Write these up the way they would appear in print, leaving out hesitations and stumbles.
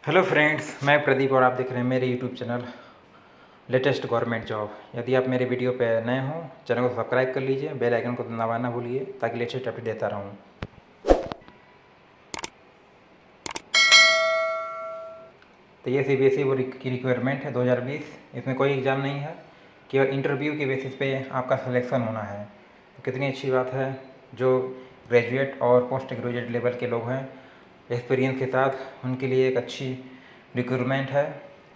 Hello friends, मैं प्रदीप और आप देख रहे हैं मेरे YouTube channel latest government job. यदि आप मेरे वीडियो पे नए हों, चैनल को सब्सक्राइब कर लीजिए, बेल आइकन को दबाना ना भूलिए ताकि लेटेस्ट अपडेट देता रहूं। तो ये CBSE की रिक्वायरमेंट है 2020। इसमें कोई एग्ज़ाम नहीं है, केवल इंटरव्यू के बेसिस पे आपका सिलेक्शन होना है। तो कितनी अच्छी बात है। जो ग्रेजुएट और पोस्ट ग्रेजुएट लेवल के लोग हैं एक्सपीरियंस के साथ, उनके लिए एक अच्छी रिक्रूटमेंट है।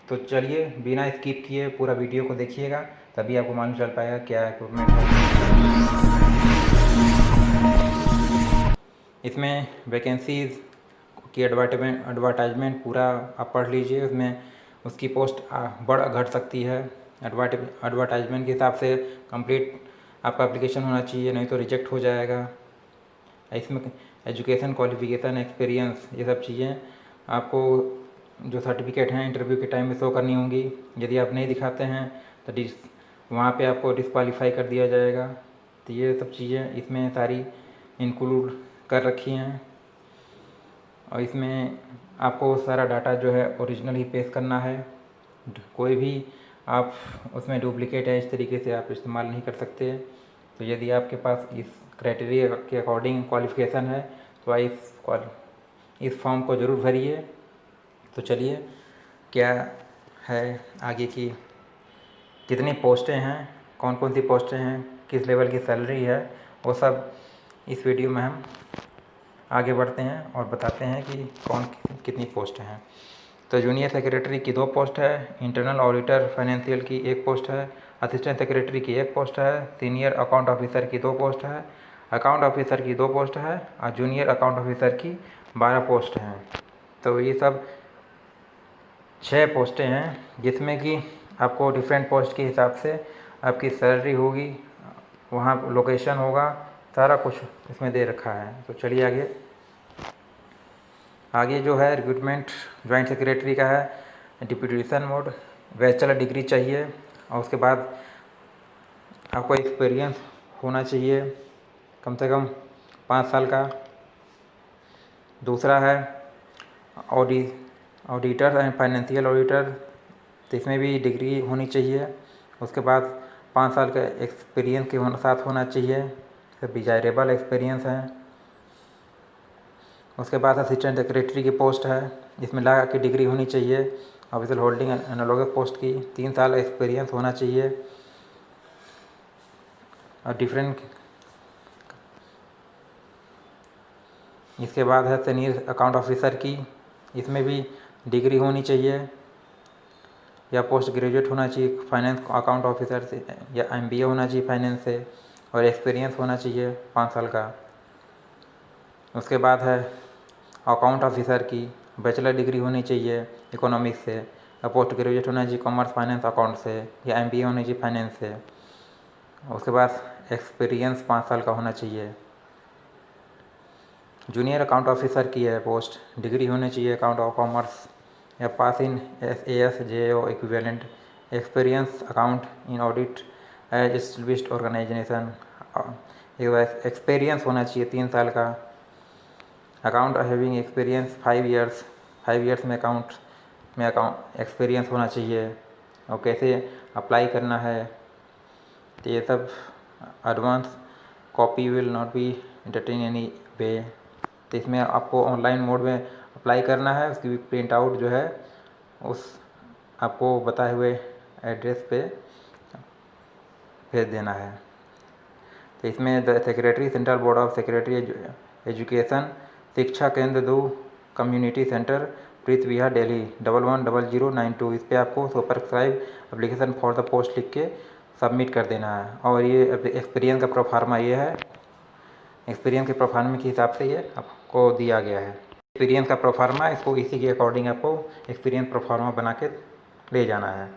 तो चलिए बिना स्किप किए पूरा वीडियो को देखिएगा, तभी आपको मालूम चल पाएगा क्या रिक्रूटमेंट है। इसमें वैकेंसीज़ की एडवर्टाइजमेंट पूरा आप पढ़ लीजिए। उसमें उसकी पोस्ट बढ़ घट सकती है। एडवर्टाइजमेंट के हिसाब से कंप्लीट आपका एप्लीकेशन होना चाहिए, नहीं तो रिजेक्ट हो जाएगा। इसमें एजुकेशन, क्वालिफिकेशन, एक्सपीरियंस, ये सब चीज़ें आपको जो सर्टिफिकेट हैं इंटरव्यू के टाइम में शो करनी होंगी। यदि आप नहीं दिखाते हैं तो वहाँ पे आपको डिस्क्वालीफाई कर दिया जाएगा। तो ये सब चीज़ें इसमें सारी इंक्लूड कर रखी हैं, और इसमें आपको सारा डाटा जो है ओरिजिनल ही पेश करना है। कोई भी आप उसमें डुप्लीकेट है इस तरीके से आप इस्तेमाल नहीं कर सकते। तो यदि आपके पास इस क्राइटेरिया के अकॉर्डिंग क्वालिफ़िकेशन है तो इस फॉर्म को ज़रूर भरिए। तो चलिए क्या है आगे की, कितनी पोस्टें हैं, कौन कौन सी पोस्टें हैं, किस लेवल की सैलरी है, वो सब इस वीडियो में हम आगे बढ़ते हैं और बताते हैं कि कौन कितनी पोस्ट हैं। तो जूनियर सेक्रेटरी की 2 पोस्ट है, इंटरनल ऑडिटर फाइनेंशियल की 1 पोस्ट है, असिस्टेंट सेक्रेटरी की 1 पोस्ट है, सीनियर अकाउंट ऑफिसर की 2 पोस्ट है, अकाउंट ऑफिसर की 2 पोस्ट है और जूनियर अकाउंट ऑफिसर की 12 पोस्ट हैं। तो ये सब 6 पोस्टें हैं, जिसमें कि आपको डिफरेंट पोस्ट के हिसाब से आपकी सैलरी होगी, वहाँ लोकेशन होगा, सारा कुछ इसमें दे रखा है। तो चलिए आगे जो है रिक्रूटमेंट जॉइंट सेक्रेटरी का है। डिप्यूटेशन मोड, बैचलर डिग्री चाहिए और उसके बाद आपको एक्सपीरियंस होना चाहिए कम से कम 5 साल का। दूसरा है ऑडिटर एंड फाइनेंशियल ऑडिटर, तो इसमें भी डिग्री होनी चाहिए। उसके बाद 5 साल का एक्सपीरियंस के साथ होना चाहिए, डिजायरेबल एक्सपीरियंस है। उसके बाद असिस्टेंट सेक्रेटरी की पोस्ट है, जिसमें लॉ की डिग्री होनी चाहिए। ऑफिशियल होल्डिंग एनालॉगस पोस्ट की 3 साल एक्सपीरियंस होना चाहिए। और डिफरेंट इसके बाद है सीनियर अकाउंट ऑफिसर की, इसमें भी डिग्री होनी चाहिए या पोस्ट ग्रेजुएट होना चाहिए फाइनेंस अकाउंट ऑफिसर से, या MBA होना चाहिए फाइनेंस से, और एक्सपीरियंस होना चाहिए 5 साल का। उसके बाद है अकाउंट ऑफिसर की, बैचलर डिग्री होनी चाहिए इकोनॉमिक्स से, या पोस्ट ग्रेजुएट होना चाहिए कॉमर्स फाइनेंस अकाउंट से, या MBA होनी चाहिए फाइनेंस से। उसके बाद एक्सपीरियंस 5 साल का होना चाहिए। जूनियर अकाउंट ऑफिसर की है पोस्ट, डिग्री होनी चाहिए अकाउंट ऑफ कॉमर्स या pass in AS/JO equivalent, experience account in audit as established organisation, experience होना चाहिए 3 साल का। Account having experience 5 years, 5 years में अकाउंट एक्सपीरियंस होना चाहिए, और कैसे अप्लाई करना है। तो ये सब advance copy will not be entertain any way. तो इसमें आपको ऑनलाइन मोड में अप्लाई करना है, उसकी प्रिंट आउट जो है उस आपको बताए हुए एड्रेस पे भेज देना है। तो इसमें the secretary central board of secretary education, शिक्षा केंद्र 2, कम्युनिटी सेंटर, प्रीत विहार, दिल्ली 110092। इस पर आपको subscribe application for the post लिख के सबमिट कर देना है। और ये एक्सपीरियंस का प्रोफार्मा ये है, एक्सपीरियंस के प्रोफार्मा के हिसाब से ये आपको दिया गया है। एक्सपीरियंस का प्रोफार्मा, इसको इसी के अकॉर्डिंग आपको एक्सपीरियंस प्रोफार्मा बना के ले जाना है।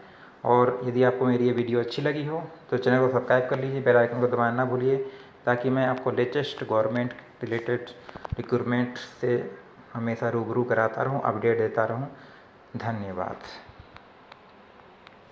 और यदि आपको मेरी ये वीडियो अच्छी लगी हो तो चैनल को सब्सक्राइब कर लीजिए, बेल आइकन को दबाना ना भूलिए, ताकि मैं आपको लेटेस्ट गवर्नमेंट रिलेटेड रिक्रूटमेंट से हमेशा रूबरू कराता रहूँ, अपडेट देता रहूँ। धन्यवाद।